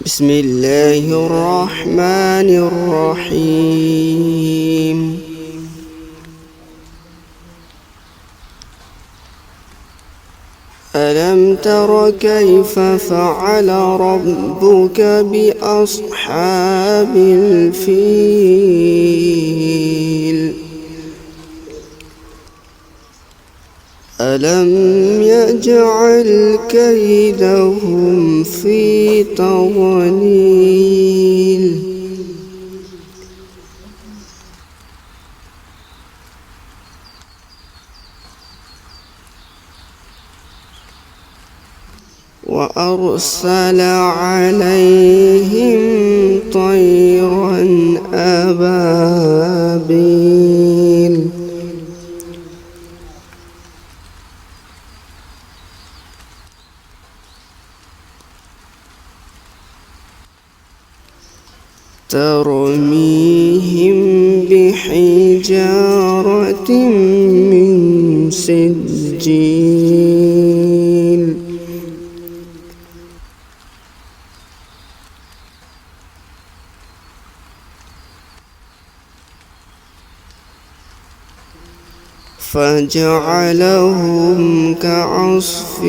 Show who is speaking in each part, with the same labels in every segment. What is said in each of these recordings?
Speaker 1: بسم الله الرحمن الرحيم. ألم تر كيف فعل ربك بأصحاب الفيل؟ ألم يجعل كيدهم في تضليل؟ وأرسل عليهم طيرا أبابيل ترميهم بحجارة من سجيل فجعلهم كعصف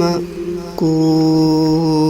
Speaker 1: مأكول.